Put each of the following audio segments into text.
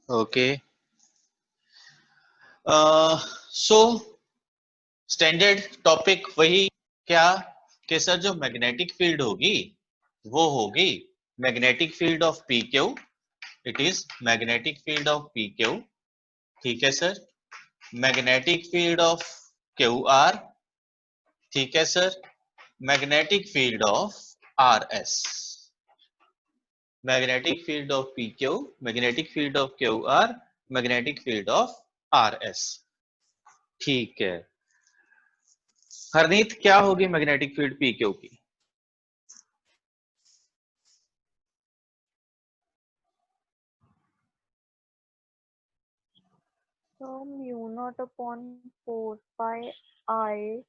Okay. So standard topic वही क्या कि सर जो मैग्नेटिक फील्ड होगी वो होगी magnetic field of P Q. It is magnetic field of P Q. ठीक है sir. Magnetic field of Q are. ठीक है sir. Magnetic field of R S. Magnetic field of P Q, magnetic field of Q are, magnetic field of R S. ठीक है। हरनीत क्या होगी magnetic field P Q की? So mu naught upon 4 pi I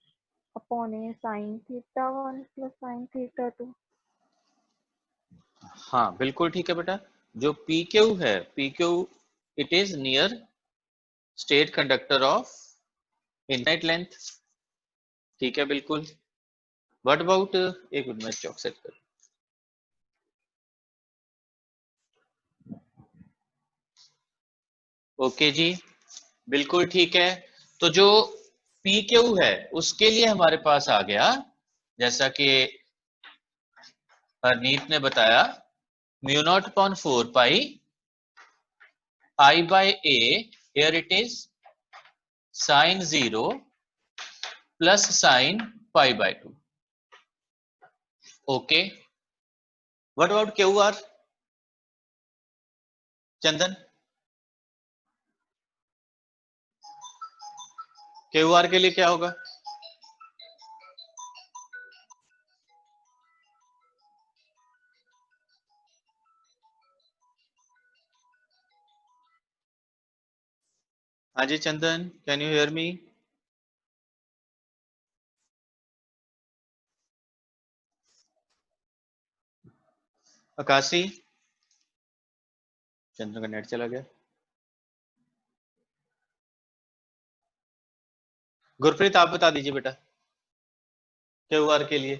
upon a sin theta 1 plus sin theta 2. हाँ बिल्कुल ठीक है बेटा। जो पी क्यू है, P Q it is near state conductor of infinite length. ठीक है बिल्कुल। व्हाट अबाउट, एक मिनट में चौक सेट कर। ओके जी, बिल्कुल ठीक है। तो जो पी क्यू है उसके लिए हमारे पास आ गया, जैसा कि हरनीत ने बताया, mu naught upon 4 pi I by A, here it is sin 0 plus sin pi by 2. Okay. What about QR? Chandan, QR के लिए क्या होगा? हाँ जी चंदन, कैन यू हियर मी? आकाशी, चंदन का नेट चला गया। गुरप्रीत आप बता दीजिए बेटा QR के लिए।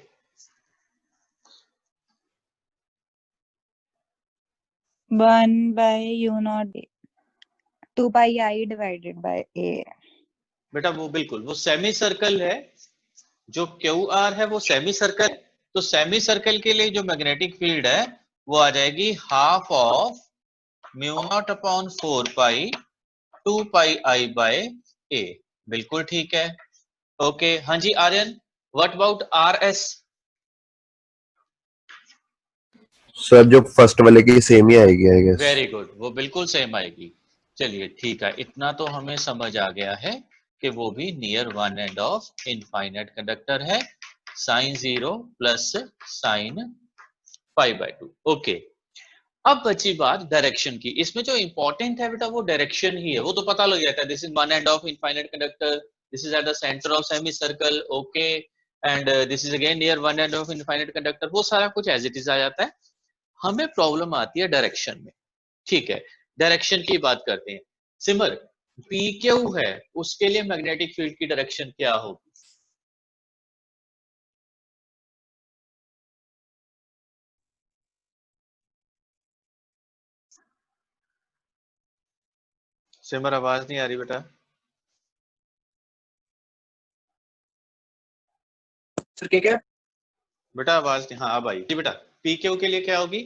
1 by u naught 2 pi I divided by A. बेटा वो बिल्कुल वो सेमी सर्कल है। जो QR है वो सेमी सर्कल। तो सेमी सर्कल के लिए जो मैग्नेटिक फील्ड है वो आ जाएगी half of mu not upon 4 pi 2 pi I by A। बिल्कुल ठीक है। ओके हाँ जी Aryan, what about RS? Sir जो फर्स्ट वाले की सेम ही आएगी आई गेस। वेरी गुड, वो बिल्कुल सेम आएगी। चलिए ठीक है, इतना तो हमें समझ आ गया है कि वो भी near one end of infinite conductor है, sine 0 plus sine pi by 2। Okay. अब बची बात डायरेक्शन की। इसमें जो इंपॉर्टेंट है बेटा वो डायरेक्शन ही है, वो तो पता लग जाता है। This is one end of infinite conductor, this is at the centre of semi circle. Okay. And this is again near one end of infinite conductor, वो सारा कुछ एज इट इज आ जाता है। हमें प्रॉब्लम आती है डायरेक्शन में। ठीक है, डायरेक्शन की बात करते हैं। सिमर, पी क्यू है उसके लिए मैग्नेटिक फील्ड की डायरेक्शन क्या होगी? सिमर आवाज नहीं आ रही बेटा। सर क्या क्या? बेटा आवाज नहीं, हाँ अब आई जी बेटा। पी क्यू के लिए क्या होगी?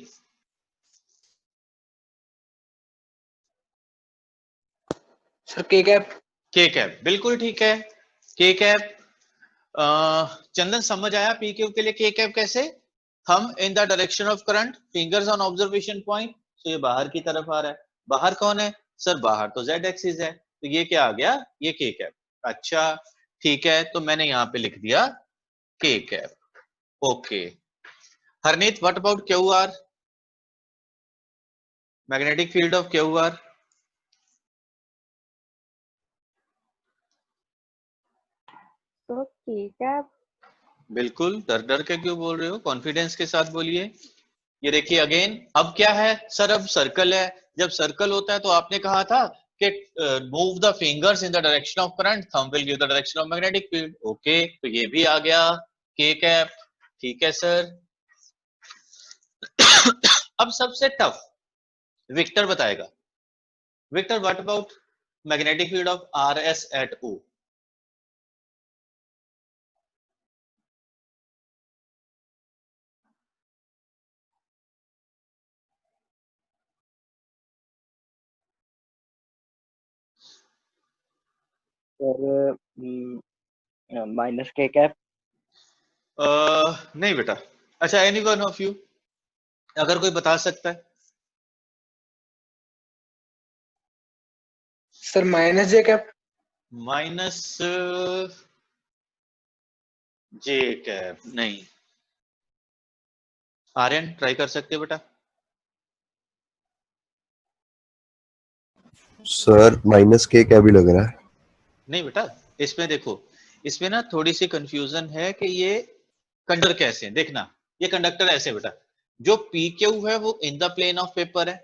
Sir K cap. के कैप, बिल्कुल ठीक है। के कैप। चंदन समझ आया पी क्यू के लिए के कैप कैसे? हम इन the direction of current, fingers on observation point. तो ये बाहर की तरफ आ रहा है। बाहर कौन है सर? बाहर तो जेड एक्सिस है, तो ये क्या आ गया? ये के कैप। अच्छा ठीक है, तो मैंने यहाँ पे लिख दिया के cap. Okay. Harneet, what about Q R? Magnetic field of Q are. So k cap. बिल्कुल, डर डर के क्यों बोल रहे हो, कॉन्फिडेंस के साथ बोलिए। ये देखिए अगेन, अब क्या है सर? अब सर्कल है। जब सर्कल होता है तो आपने कहा था कि move the fingers in the direction of current, thumb will give the direction of magnetic field. Okay, तो ये भी आ गया के कैप। ठीक है सर। अब सबसे टफ विक्टर बताएगा। Victor, what about magnetic field of RS at O? Sir minus K cap. नहीं बेटा। अच्छा, एनी वन ऑफ यू अगर कोई बता सकता है? सर माइनस जे कैप। माइनस जे कैप नहीं। आर्यन ट्राई कर सकते हो बेटा? सर माइनस के क्या भी लग रहा है। नहीं बेटा, इसमें देखो, इसमें ना थोड़ी सी कंफ्यूजन है कि ये कंडक्टर कैसे हैं। देखना, ये कंडक्टर ऐसे बेटा, जो पी क्यू है वो in the plane of paper है,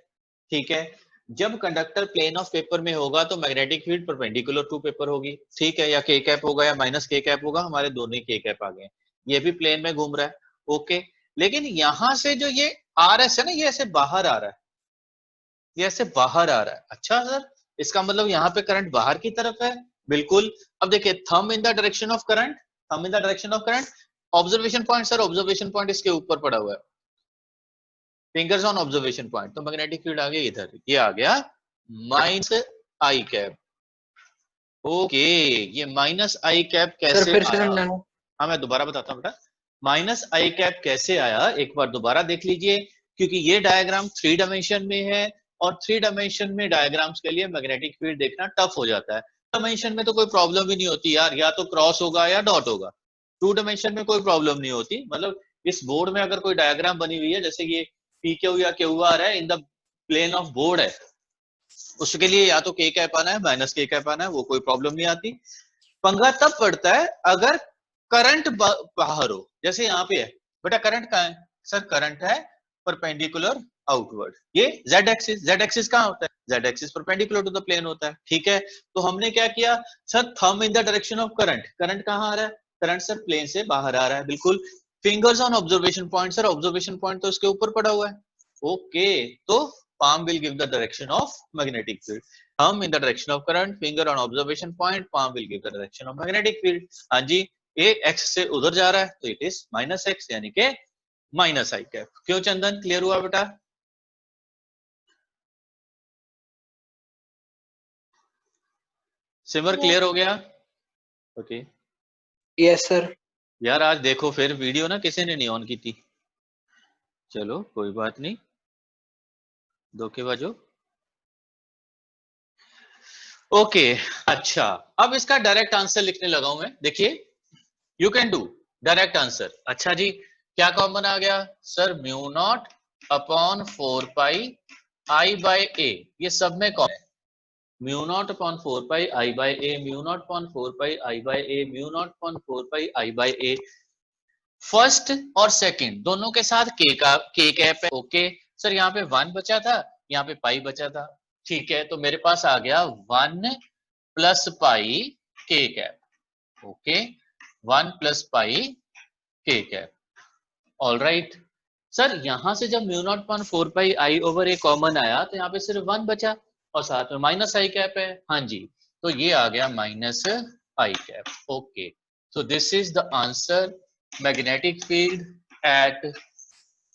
ठीक है। जब कंडक्टर प्लेन ऑफ पेपर में होगा तो magnetic field perpendicular to paper होगी, ठीक है, या के कैप होगा या माइनस के कैप होगा। हमारे दोनों ही के कैप आ गए, ये भी प्लेन में घूम रहा है, ओके। लेकिन यहां से जो ये आर एस है ना, ये ऐसे बाहर आ रहा है, ये ऐसे बाहर आ रहा है। अच्छा सर, इसका मतलब यहाँ पे करंट बाहर की तरफ है। बिल्कुल। अब देखिए, thumb in the direction of current, thumb in the direction of current. Observation point sir, observation point इसके ऊपर पड़ा हुआ है, फिंगर्स ऑन ऑब्जर्वेशन पॉइंट। तो मैग्नेटिक फील्ड आ गया इधर, ये आ गया माइनस आई कैप, ओके। ये माइनस आई कैप सर कैसे फिर से आया? समझाना। हाँ, मैं दोबारा बताता हूँ बेटा। माइनस आई कैप कैसे आया, एक बार दोबारा देख लीजिए, क्योंकि ये डायग्राम 3 डायमेंशन में है और 3 डायमेंशन में डायग्राम्स के लिए मैग्नेटिक फील्ड देखना टफ हो जाता है। डायमेंशन में तो कोई प्रॉब्लम ही नहीं होती यार, या तो क्रॉस होगा या डॉट होगा। 2 डायमेंशन में कोई प्रॉब्लम नहीं होती। मतलब इस बोर्ड में अगर कोई डायग्राम बनी हुई है, जैसे ये पी क्यू या क्यू आर है, in the plane of board है, उसके लिए या तो के कैप आना है, माइनस के कैप आना है, वो कोई प्रॉब्लम नहीं आती। पंगा तब पड़ता है अगर करंट बाहर हो, जैसे यहाँ पे है बेटा, करंट कहाँ है सर? करंट है परपेंडिकुलर आउटवर्ड। ये जेड एक्सिस, जेड एक्सिस कहाँ होता है? Z axis perpendicular to the plane होता है, ठीक है। तो हमने क्या किया sir, thumb in the direction of current. Current कहाँ आ रहा है? करंट सर प्लेन से बाहर आ रहा है, बिल्कुल। Fingers on observation point, sir observation point तो इसके ऊपर पड़ा हुआ है, ओके। तो palm will give the direction of magnetic field. Thumb in the direction of current, finger on observation point, palm will give the direction of magnetic field. हाँ जी, ये x से उधर जा रहा है तो इट इज माइनस एक्स, यानी के माइनस आई कैप। क्यों चंदन, क्लियर हुआ बेटा? सिमर, क्लियर हो गया? ओके। Yes sir. यार आज देखो फिर वीडियो ना किसी ने नहीं ऑन की थी। चलो कोई बात नहीं, धोखेबाजो। ओके, अच्छा, अब इसका डायरेक्ट आंसर लिखने लगा हूं मैं। देखिए, you can do direct answer. अच्छा जी, क्या कॉमन आ गया sir? Mu not upon 4 pi I by ए, ये सब में कॉमन है। Mu not upon 4 pi I by A, mu naught upon 4 pi I by A, mu naught upon 4 pi I by A. First और second दोनों के साथ के cap है, ओके। सर यहाँ पे 1 बचा था, यहाँ पे पाई बचा था, ठीक है। तो मेरे पास आ गया 1 प्लस पाई के कैप, ओके। 1 प्लस पाई के कैप, ऑल राइट। सर यहां से जब म्यू नॉट पॉइंट 4 पाई आई ओवर ए कॉमन आया तो यहाँ पे सिर्फ 1 बचा और साथ में माइनस आई कैप है, हाँ जी। तो ये आ गया minus I cap, okay. So this is the answer, magnetic field at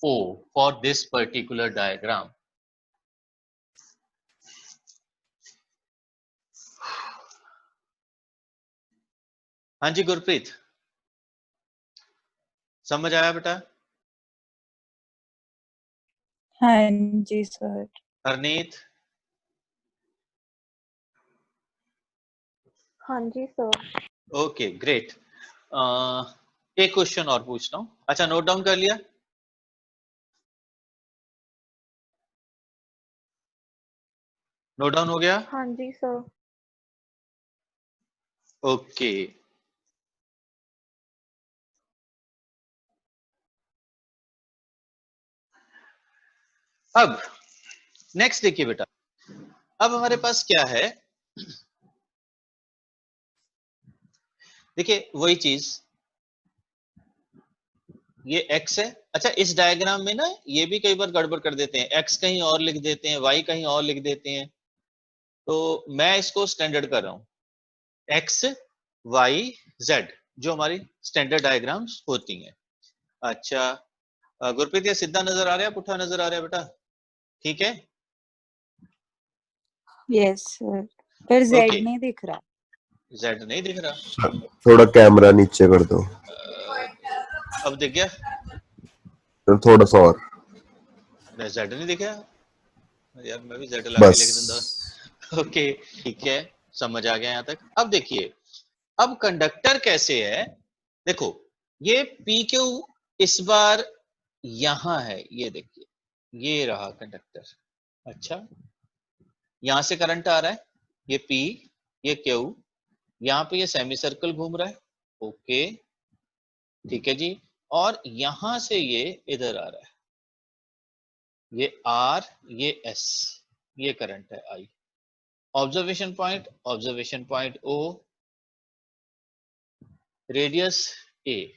O for this particular diagram. हाँ जी गुरप्रीत, समझ आया बेटा? हाँ जी सर। हरनीत? हाँ जी सर। Okay great. एक क्वेश्चन और पूछता हूँ। अच्छा, नोट डाउन कर लिया? नोट डाउन हो गया? हाँ जी सर। ओके। अब नेक्स्ट देखिए बेटा, अब हमारे पास क्या है, देखिए वही चीज, ये x है। अच्छा, इस डायग्राम में ना ये भी कई बार गड़बड़ कर देते हैं, x कहीं और लिख देते हैं, y कहीं और लिख देते हैं, तो मैं इसको स्टैंडर्ड कर रहा हूं, एक्स वाई जेड जो हमारी स्टैंडर्ड डायग्राम्स होती हैं। अच्छा गुरप्रीत, ये सीधा नजर आ रहा है, पुट्ठा नजर आ रहा है बेटा? ठीक है, यस सर, पर ओके। जेड नहीं दिख रहा। जेड नहीं दिख रहा? थोड़ा कैमरा नीचे कर दो, अब दिख गया? तो थोड़ा सा और, जेड नहीं दिख रहा यार, मैं भी जेड ला के लिख दूंगा। बस। ओके ठीक है, समझ आ गया यहाँ तक। अब देखिए, अब कंडक्टर कैसे है, देखो ये पी क्यू इस बार यहां है, ये देखिए ये रहा कंडक्टर। अच्छा यहां से करंट आ रहा है, ये पी ये क्यू, यहाँ पे ये सेमी सर्कल घूम रहा है, ओके ठीक है जी। और यहां से ये इधर आ रहा है, ये आर ये एस, ये करंट है आई। ऑब्जर्वेशन पॉइंट ओ, रेडियस ए।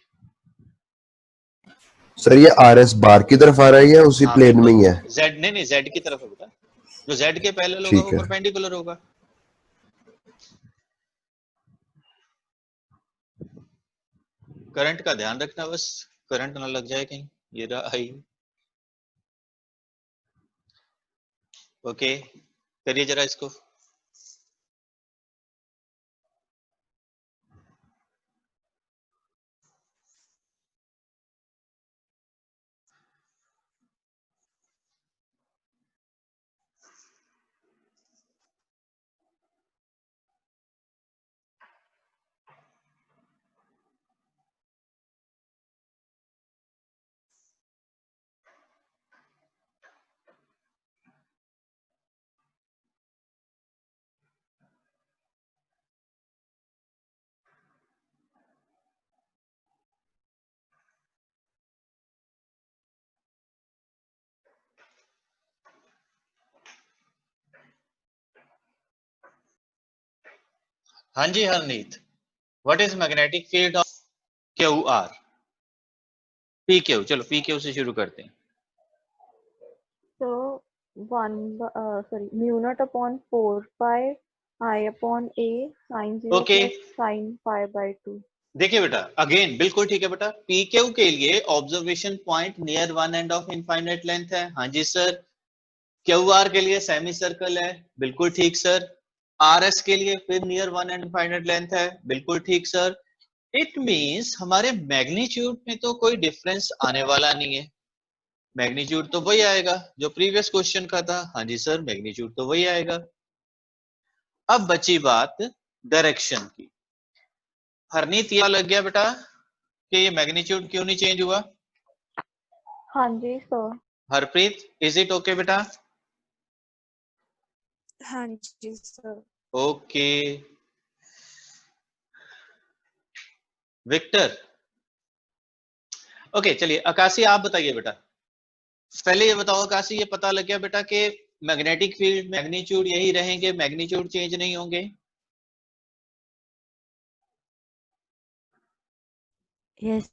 सर ये आर एस बार की तरफ आ रहा है या उसी हाँ प्लेन में ही है? जेड, नहीं जेड की तरफ है बेटा, जो जेड के पैरेलल होगा ठीक वो है। परपेंडिकुलर होगा। करंट का ध्यान रखना बस, करंट ना लग जाए कहीं। ये रहा आई, ओके करिए जरा इसको। हाँ जी Harneet, what is magnetic field of Q R? P Q, चलो पी क्यू से शुरू करते हैं। So mu naught upon 4 pi I upon A sin 0 Okay. plus sin pi by 2. देखिए बेटा अगेन बिल्कुल ठीक है बेटा, पी क्यू के लिए observation point near one end of infinite length है, हाँ जी सर। क्यू आर के लिए सेमी सर्कल है, बिल्कुल ठीक सर। आर एस के लिए फिर near one and infinite length है, बिल्कुल ठीक सर। इट मींस हमारे मैग्नीट्यूड में तो कोई डिफरेंस आने वाला नहीं है, मैग्नीट्यूड तो वही आएगा जो प्रीवियस क्वेश्चन का था, हाँ जी सर मैग्नीट्यूड तो वही आएगा। अब बची बात डायरेक्शन की। हरनीत ये लग गया बेटा कि ये मैग्नीट्यूड क्यों नहीं चेंज हुआ? हाँ जी sir. Harpreet is it okay बेटा? हाँ जी सर। ओके विक्टर, ओके चलिए आकाशी आप बताइए बेटा, पहले ये बताओ आकाशी, ये पता लग गया बेटा कि मैग्नेटिक फील्ड मैग्नीट्यूड यही रहेंगे, मैग्नीट्यूड चेंज नहीं होंगे? Yes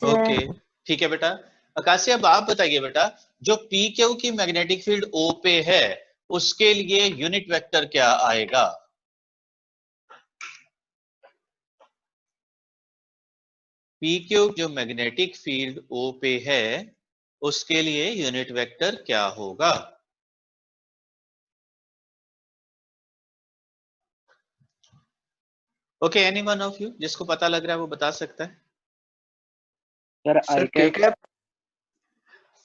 okay sir. ठीक है बेटा। आकाशी अब आप बताइए बेटा, जो पी क्यू की मैग्नेटिक फील्ड ओ पे है उसके लिए यूनिट वेक्टर क्या आएगा? पी क्यू जो मैग्नेटिक फील्ड ओ पे है उसके लिए यूनिट वेक्टर क्या होगा? ओके एनीवन ऑफ यू जिसको पता लग रहा है वो बता सकता है। सर सर आई के कैप। कैप।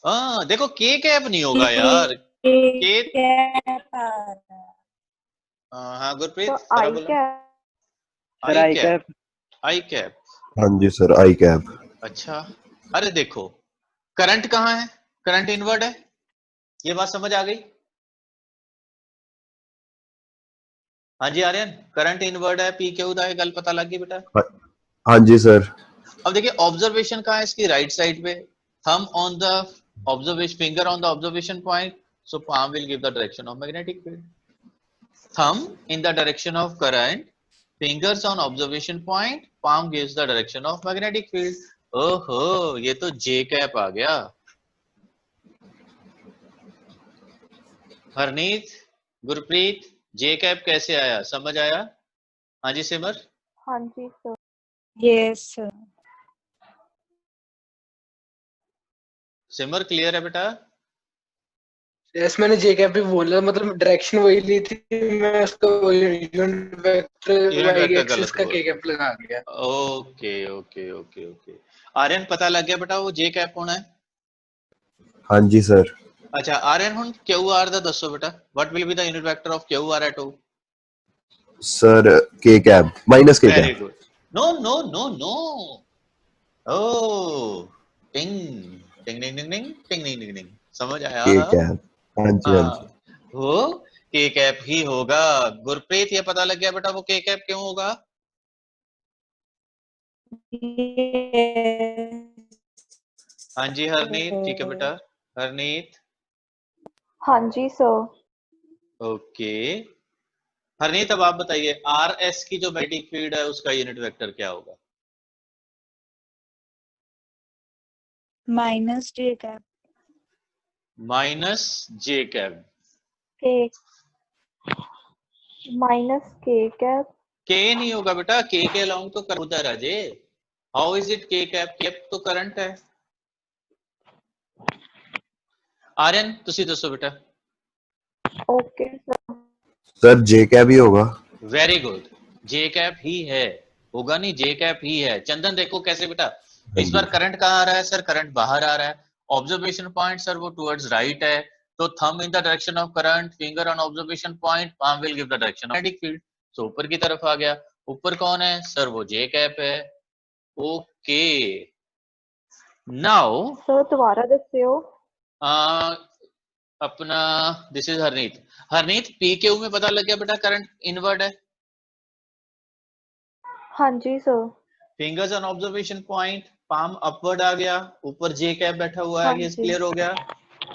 हाँ देखो के कैप नहीं होगा यार, के कैप आ रहा है। हाँ गुरप्रीत तो जरा I बोलो। Cap. Sir I cap. I cap, हाँ जी सर, आई कैप। अच्छा अरे देखो करंट कहाँ है, करंट इनवर्ड है, ये बात समझ आ गई? हाँ जी आर्यन, करंट इनवर्ड है, पी क्यू दा है, गल पता लग गई बेटा? हाँ जी सर। अब देखिए ऑब्जर्वेशन कहाँ है इसकी, राइट साइड पे, thumb on the observation, finger on the observation point, so palm will give the direction of magnetic field. Thumb in the direction of current, fingers on observation point, palm gives the direction of magnetic field. ओहो ये तो जे cap आ गया। हरनीत, गुरप्रीत, जे cap कैसे आया, समझ आया? हाँ जी सिमर। हाँ जी सर। Yes, sir. सिमर क्लियर है बेटा? यस मैंने जे कैप भी बोला, मतलब डायरेक्शन वही ली थी, मैं उसको unit vector unit Y vector axis गलत का बोल। के कैप लगा गया। Okay okay okay okay. Aryan पता लग गया बेटा वो जे कैप होना है? हाँ जी सर। अच्छा आर्यन हुन क्यू आर दा दसो बेटा, what will be the unit vector of Q R at O? Sir K cap minus K very cap. Good. No no no no. ओ टिंग टिंग टिंग टिंग टिंग टिंग टिंग टिंग टिंग। समझ आया? के कैप। हाँ जी हाँ जी। हाँ वो के कैप ही होगा। गुरप्रीत ये पता लग गया बेटा वो के कैप क्यों होगा? Yes. हाँ जी हरनीत, ठीक है बेटा। हरनीत हाँ जी सर। ओके। हरनीत अब आप बताइए आर एस की जो मैग्नेटिक फील्ड है उसका यूनिट वेक्टर क्या होगा? Minus J cap. माइनस जे कैप। के माइनस के कैप। के नहीं होगा बेटा, के अलोंग तो करंट है राजे। हाउ इज इट के कैप? कैप तो करंट है। आर्यन तुसी दसो बेटा। Okay sir. सर जे कैप ही होगा। वेरी गुड, जे कैप ही है। होगा नहीं, जे कैप ही है। चंदन देखो कैसे बेटा, हाँ इस जी। बार करंट कहाँ आ रहा है सर? करंट बाहर आ रहा है। ऑब्जर्वेशन पॉइंट सर वो टुवर्ड्स राइट है, तो thumb in the direction of current, finger on observation point, palm will give the direction of magnetic field. So ऊपर की तरफ आ गया। ऊपर कौन है सर? वो जे कैप है। ओके नाउ सर दोबारा दस्यो। अपना this is Harneet. Harneet P Q में पता लग गया बेटा करंट इनवर्ड है। हाँ जी sir. Fingers on observation point, palm upward आ गया, ऊपर जे कैप बैठा हुआ हाँ है, ये जी। क्लियर हो गया।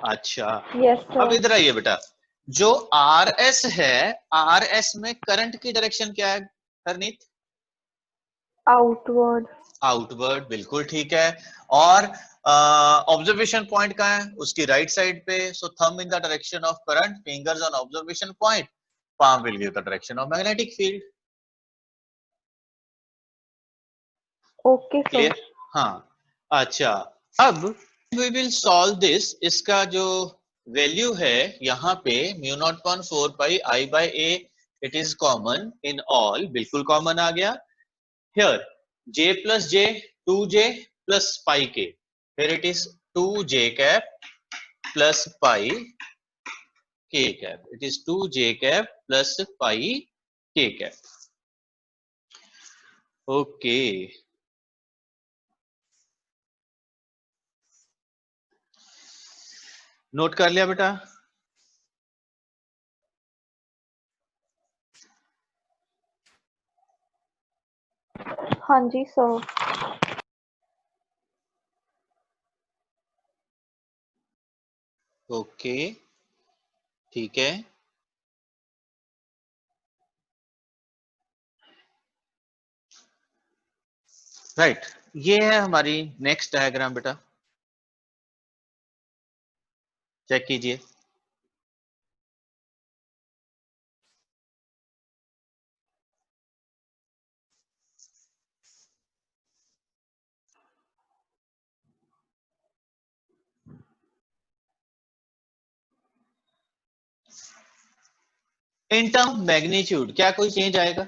अच्छा यस अब सर। इधर आइए बेटा, जो आर एस है, आर एस में करंट की डायरेक्शन क्या है हरनीत? आउटवर्ड। आउटवर्ड, बिल्कुल ठीक है। और ऑब्जर्वेशन पॉइंट कहाँ है? उसकी राइट साइड पे। So thumb in the direction of current, fingers on observation point, palm will give the direction of magnetic field. Okay sir. Clear? हाँ अच्छा अब we will solve this। इसका जो वैल्यू है यहाँ पे mu nought upon 4 pi I by A, it is common in all, बिल्कुल common आ गया। Here j plus j 2j plus pi K, फिर it is 2j cap plus pi k cap, it is 2j cap plus pi k cap. Okay note कर लिया बेटा? हाँ जी sir. Okay ठीक है। राइट ये है हमारी नेक्स्ट डायग्राम बेटा, चेक कीजिए। इन टर्म मैग्नीट्यूड क्या कोई चेंज आएगा?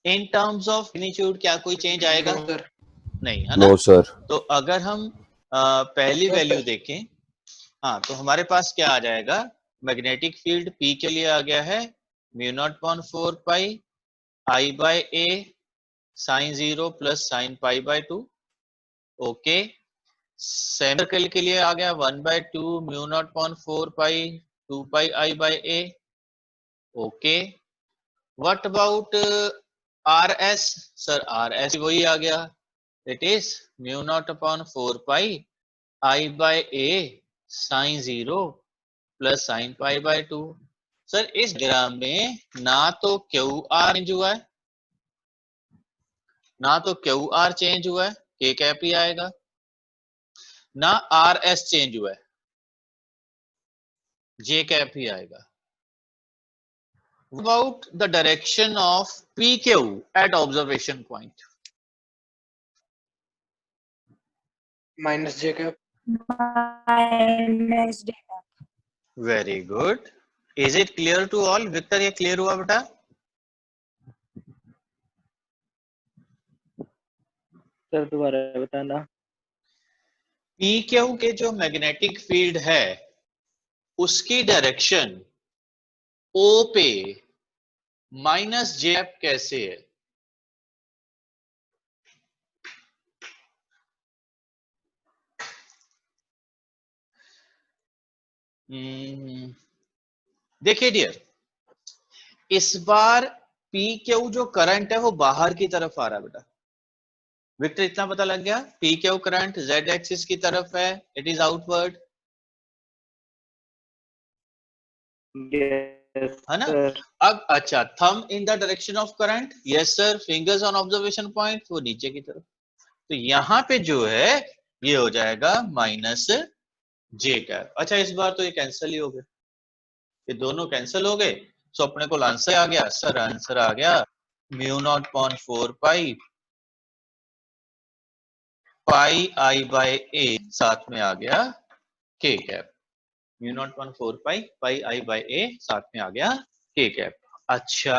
इन टर्म्स ऑफ मैग्नीट्यूड क्या कोई चेंज आएगा? No sir. नहीं है ना। No sir. तो अगर हम पहली वैल्यू देखें, हाँ तो हमारे पास क्या आ जाएगा? मैग्नेटिक फील्ड P के लिए आ गया है mu nought upon 4 pi I by A sine 0 plus sine pi by 2। Okay central के लिए आ गया 1/2 mu nought upon 4 pi 2 pi I by A. Okay what about R S? Sir R S वही आ गया, it is mu not upon 4 pi I by A sine 0 plus sine pi by 2। Sir इस ग्राम में ना तो Q R change हुआ है, ना तो क्यू आर चेंज हुआ है, के कैप ही आएगा, ना आर एस चेंज हुआ है। जे कैप ही आएगा। About the direction of PQ at observation point? Minus J cap. Minus J cap. Very good. Is it clear to all? Victor, ये clear हुआ बेटा? सर दोबारा बताना। PQ के जो मैग्नेटिक फील्ड है उसकी डायरेक्शन O पे माइनस जे कैप कैसे है? देखिए डियर, इस बार PQ जो करंट है वो बाहर की तरफ आ रहा है बेटा। विक्टर इतना पता लग गया? PQ करंट Z एक्सिस की तरफ है, इट इज आउटवर्ड, है ना? अब अच्छा, thumb in the direction of current, yes sir, fingers on observation point, वो नीचे की तरफ। तो यहां पे जो है ये हो जाएगा माइनस जे कैप। अच्छा इस बार तो ये कैंसिल ही हो गए, ये दोनों कैंसिल हो गए। सो अपने को आंसर आ गया सर, आंसर आ गया mu naught upon 4 pi pi I by ए, साथ में आ गया के cap. Mu naught upon 4 pi pi I by ए, साथ में आ गया के कैप। अच्छा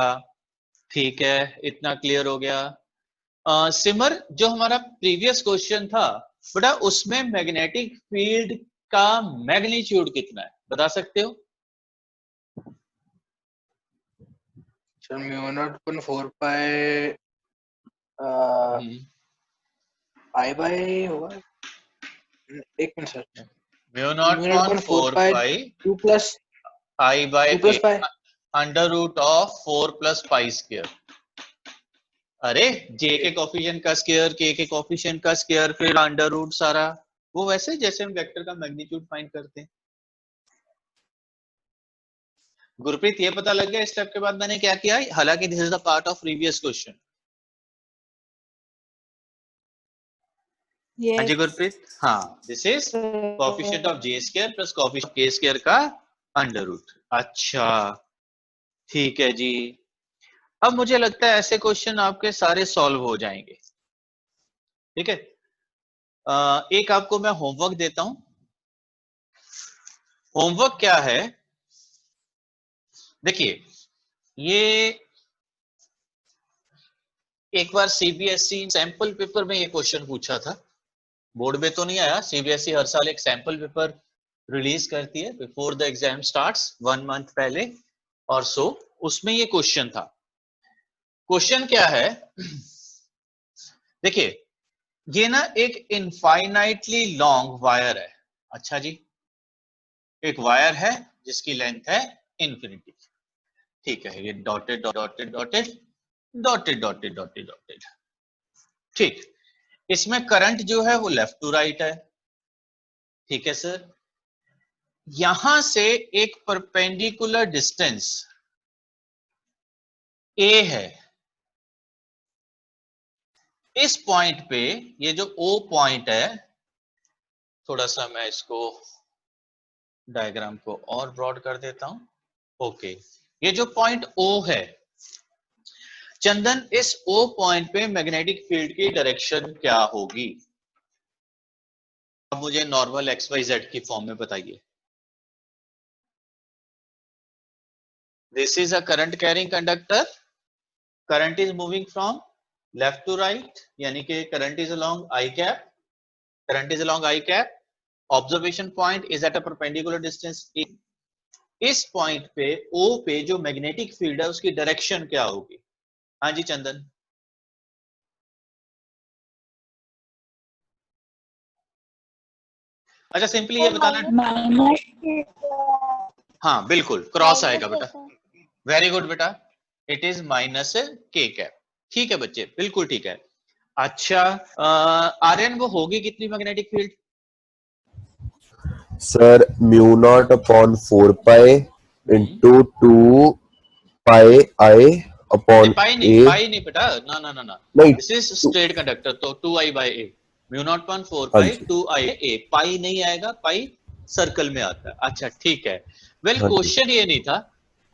ठीक है, इतना क्लियर हो गया। सिमर, जो हमारा प्रीवियस क्वेश्चन था बेटा, उसमें मैग्नेटिक फील्ड का मैग्नीट्यूड कितना है बता सकते हो? Sir mu naught upon 4 pi I by होगा। एक minute sir. Mu not upon 4 pi 2 plus I by 2 plus pi under root of 4 plus pi square. अरे जे के कोफिशिएंट का स्क्वायर, के कोफिशिएंट का स्क्वायर, फिर अंडर रूट सारा, वो वैसे जैसे हम वेक्टर का मैग्नीट्यूड फाइंड करते हैं। गुरप्रीत ये पता लग गया इस स्टेप के बाद मैंने क्या किया? हालांकि this is the part of previous question. हाँ जी गुरप्रीत, हाँ, this is coefficient of J square plus coefficient of के स्क्वायर का अंडर रूट। अच्छा ठीक है जी, अब मुझे लगता है ऐसे क्वेश्चन आपके सारे सॉल्व हो जाएंगे। ठीक है, एक आपको मैं होमवर्क देता हूं। होमवर्क क्या है? देखिए, ये एक बार सीबीएसई सैंपल पेपर में ये क्वेश्चन पूछा था, बोर्ड में तो नहीं आया। सीबीएसई हर साल एक सैंपल पेपर रिलीज करती है before the exam starts, 1 month पहले और सो, उसमें ये क्वेश्चन था। क्वेश्चन क्या है? देखिए, ये ना एक इनफाइनाइटली लॉन्ग वायर है। अच्छा जी, एक वायर है जिसकी लेंथ है इन्फिनिटी। ठीक है, ये dotted dotted dotted dotted dotted dotted dotted. ठीक, इसमें करंट जो है वो लेफ्ट टू राइट है। ठीक है सर, यहां से एक परपेंडिकुलर डिस्टेंस ए है। इस पॉइंट पे, ये जो ओ पॉइंट है, थोड़ा सा मैं इसको डायग्राम को और ब्रॉड कर देता हूं। ओके, ये जो पॉइंट ओ है चंदन, इस ओ पॉइंट पे मैग्नेटिक फील्ड की डायरेक्शन क्या होगी? अब मुझे नॉर्मल एक्स वाई जेड की फॉर्म में बताइए। This is a current carrying conductor, current is moving from left to right, यानी कि current is along I cap, current is along I cap, observation point is at a perpendicular distance A. इस point पे ओ पे जो magnetic field है उसकी direction क्या होगी? हाँ जी चंदन। अच्छा सिंपली ये बताना। माइनस हाँ बिल्कुल, क्रॉस आएगा बेटा। वेरी गुड बेटा, it is minus K cap. ठीक है बच्चे, बिल्कुल ठीक है। अच्छा आर्यन, वो होगी कितनी magnetic field? Sir mu not upon 4 pi into 2 pi I upon pi नहीं बेटा, ना ना ना ना, नहीं, दिस इज स्ट्रेट कंडक्टर, तो 2i by a, mu not upon 4 pi 2i a, pi नहीं आएगा, पाई सर्कल में आता है। अच्छा ठीक है। वेल हाँ जी। क्वेश्चन ये नहीं था,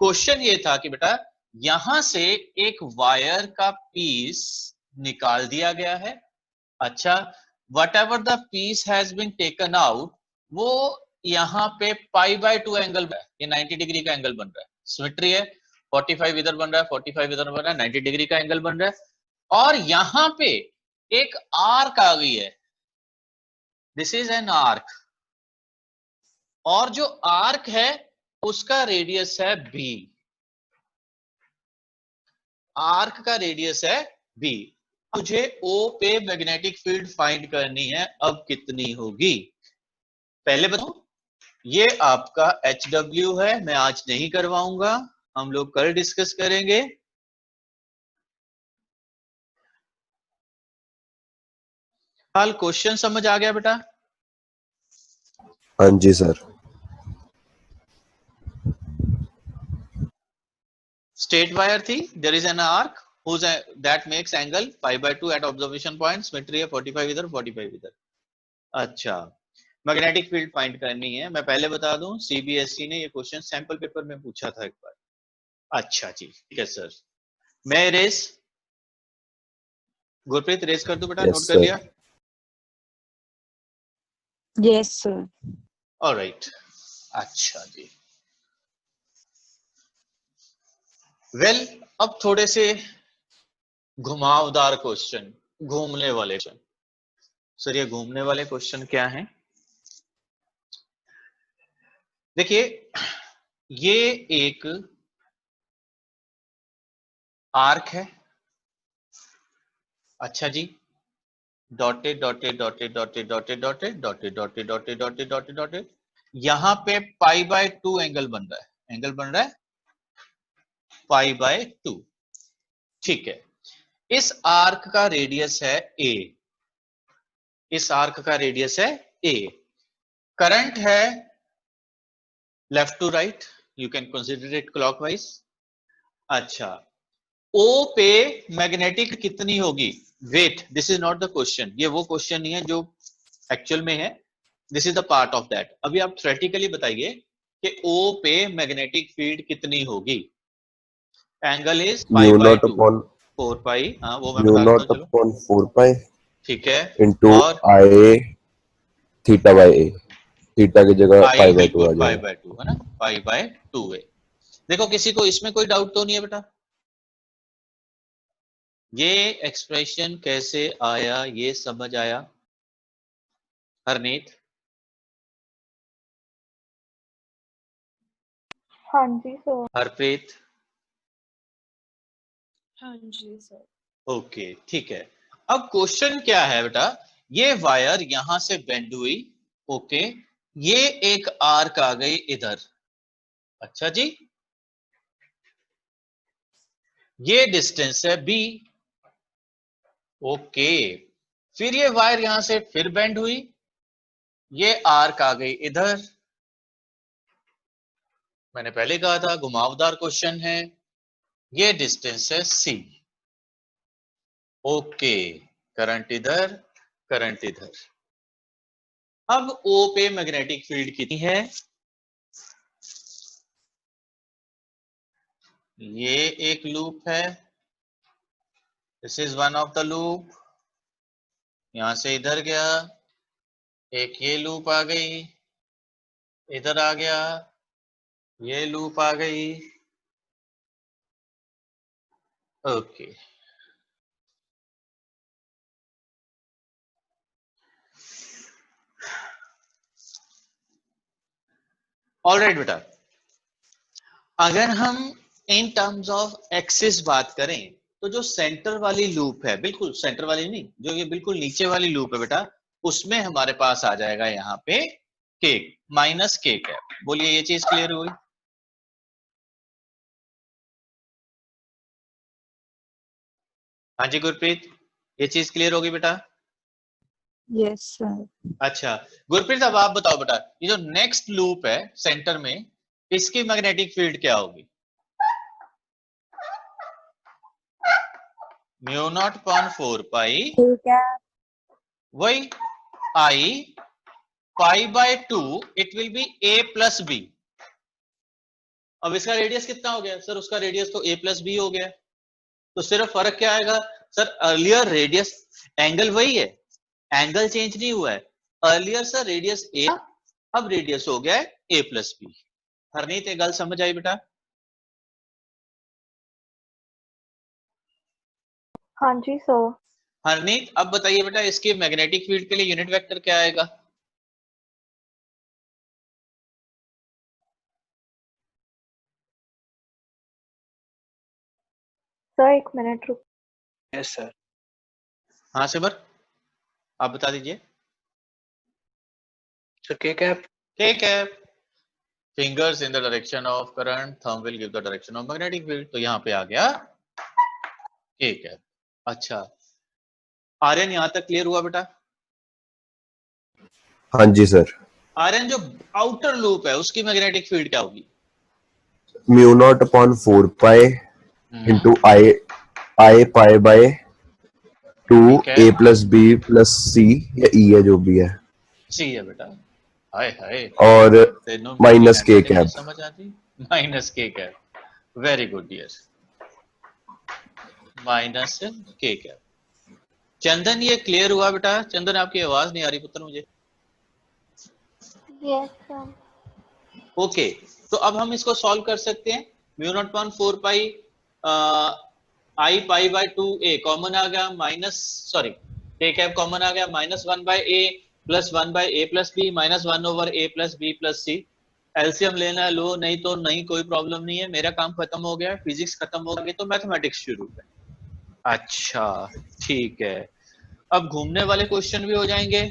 क्वेश्चन ये था कि बेटा यहां से एक वायर का पीस निकाल दिया गया है। अच्छा, whatever the piece has been taken out, वो यहाँ पे π/2 एंगल है, ये 90 डिग्री का एंगल बन रहा है। सिमेट्री है, 45 इधर बन रहा है, 45 इधर बन रहा है, 90 डिग्री का एंगल बन रहा है। और यहाँ पे एक आर्क आ गई है, दिस इज एन आर्क, और जो आर्क है उसका रेडियस है b, आर्क का रेडियस है b। मुझे O पे मैग्नेटिक फील्ड फाइंड करनी है, अब कितनी होगी? पहले बताओ, ये आपका HW है, मैं आज नहीं करवाऊंगा, हम लोग कल डिस्कस करेंगे। हाल क्वेश्चन समझ आ गया बेटा? हाँ जी सर। स्ट्रेट वायर थी, there is an arc whose that makes angle π/2 at observation point, symmetry है 45 इधर 45 इधर। अच्छा, मैग्नेटिक फील्ड फाइंड करनी है। मैं पहले बता दूं, सीबीएसई ने ये क्वेश्चन सैंपल पेपर में पूछा था एक बार। अच्छा जी, ठीक है सर। मैं रेस, गुरप्रीत रेस कर दूं बेटा, यस नोट कर सर। लिया? Yes, sir. ऑलराइट। अच्छा जी, वेल अब थोड़े से घुमावदार क्वेश्चन, घूमने वाले क्वेश्चन। सर ये घूमने वाले क्वेश्चन क्या हैं? देखिए, ये एक आर्क है। अच्छा जी, dotted dotted dotted dotted dotted dotted dotted dotted dotted dotted dotted dotted, यहां पे π/2 एंगल बन रहा है, एंगल बन रहा है π/2। ठीक है, इस आर्क का रेडियस है a, इस आर्क का रेडियस है a। करंट है left to right, you can consider it clockwise. अच्छा, O पे मैग्नेटिक कितनी होगी? Wait, this is not the question, ये वो क्वेश्चन नहीं है जो एक्चुअल में है, this is the part of that. अभी आप थ्योरेटिकली बताइए कि O पे मैग्नेटिक फील्ड कितनी होगी? Angle is mu naught π/2, upon 4 हाँ वो मैं म्यू बता देता नॉट हूँ, चलो अपॉन 4 ठीक है। इंटू और आई थीटा बाई ए, थीटा की जगह पाई, π/2 बिल्कुल आ जाएगा। π/2 है ना, π/2 है। देखो किसी को इसमें कोई डाउट तो नहीं है बेटा? ये एक्सप्रेशन कैसे आया, ये समझ आया? हरनीत? हाँ जी सर। हरप्रीत? हाँ जी सर। ओके ठीक है। अब क्वेश्चन क्या है बेटा, ये वायर यहां से बेंड हुई, ओके, ये एक आर्क आ गई इधर। अच्छा जी, ये डिस्टेंस है b, ओके। फिर ये वायर यहां से फिर बेंड हुई, ये आर्क आ गई इधर। मैंने पहले कहा था घुमावदार क्वेश्चन है। ये डिस्टेंस है c, ओके। करंट इधर, करंट इधर। अब O पे मैग्नेटिक फील्ड कितनी है? ये एक लूप है, this is one of the loop, यहां से इधर गया, एक ये लूप आ गई, इधर आ गया, ये लूप आ गई, ओके। ऑलराइट बेटा, अगर हम इन टर्म्स ऑफ एक्सिस बात करें तो जो सेंटर वाली लूप है, बिल्कुल सेंटर वाली नहीं, जो ये बिल्कुल नीचे वाली लूप है बेटा, उसमें हमारे पास आ जाएगा यहाँ पे k माइनस k कैप। बोलिए ये चीज क्लियर हुई? हाँ जी गुरप्रीत, ये चीज क्लियर होगी बेटा? Yes, sir. अच्छा गुरप्रीत, अब आप बताओ बेटा, ये जो नेक्स्ट लूप है सेंटर में, इसकी मैग्नेटिक फील्ड क्या होगी? म्यू नॉट अपॉन 4 पाई, ठीक है। वही I pi by 2 it will be a plus B. अब इसका रेडियस कितना हो गया सर? उसका रेडियस तो a प्लस बी हो गया, तो सिर्फ फर्क क्या आएगा सर? अर्लियर रेडियस, एंगल वही है, एंगल चेंज नहीं हुआ है। अर्लियर सर रेडियस a, अब रेडियस हो गया है a प्लस बी। हरनीत ये गल समझ आई बेटा? हाँ जी सर। हरनीत अब बताइए बेटा, इसके मैग्नेटिक फील्ड के लिए यूनिट वेक्टर क्या आएगा? सर एक मिनट रुक। Yes sir. हाँ सिमर आप बता दीजिए। Sir K cap. के cap, fingers in the direction of current, thumb will give the direction of magnetic field, तो यहाँ पे आ गया के कैप। अच्छा आर्यन यहाँ तक क्लियर हुआ बेटा? हाँ जी सर। आर्यन जो आउटर लूप है उसकी मैग्नेटिक फील्ड क्या होगी? Mu naught upon 4 pi into I pi by 2 ठीक है। a प्लस बी प्लस सी या ई है जो भी है, सी है बेटा। हाय हाय, और तेनों माइनस के हैंडराइटिंग नहीं कैप। समझ आती? Minus K cap, very good dear, minus K cap. Chandan ये क्लियर हुआ बेटा? चंदन आपकी आवाज नहीं आ रही पुत्र मुझे। Yes sir. ओके तो अब हम इसको सॉल्व कर सकते हैं। Mu not upon 4 pi I pi by 2 A common आ गया, minus sorry K cap common आ गया, minus 1 by A plus 1 by A plus B minus 1 over A plus B plus C. LCM लेना है लो, नहीं तो नहीं, कोई प्रॉब्लम नहीं है। मेरा काम खत्म हो गया, फिजिक्स खत्म हो गई, तो मैथमेटिक्स शुरू है। अच्छा ठीक है, अब घूमने वाले क्वेश्चन भी हो जाएंगे।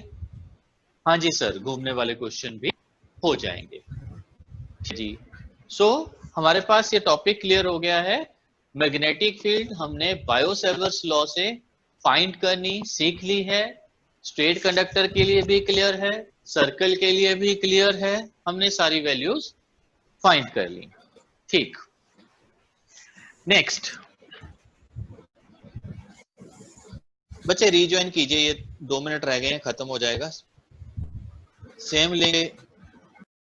हाँ जी सर, घूमने वाले क्वेश्चन भी हो जाएंगे जी। सो हमारे पास ये टॉपिक क्लियर हो गया है। मैग्नेटिक फील्ड हमने बायो-सेवर्स लॉ से फाइंड करनी सीख ली है। स्ट्रेट कंडक्टर के लिए भी क्लियर है, सर्कल के लिए भी क्लियर है, हमने सारी वैल्यूज फाइंड कर ली। ठीक, नेक्स्ट बच्चे रीजॉइन कीजिए, ये 2 मिनट रह गए हैं, खत्म हो जाएगा। सेम लेंगे